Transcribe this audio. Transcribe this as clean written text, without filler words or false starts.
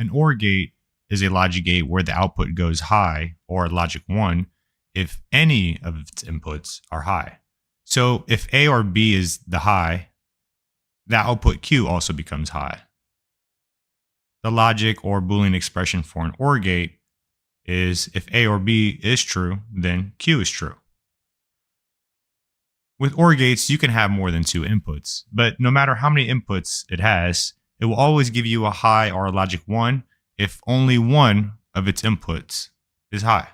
An OR gate is a logic gate where the output goes high, or logic 1, if any of its inputs are high. So if A or B is the high, the output Q also becomes high. The logic or Boolean expression for an OR gate is if A or B is true, then Q is true. With OR gates, you can have more than 2 inputs, but no matter how many inputs it has, it will always give you a high or a logic 1 if only one of its inputs is high.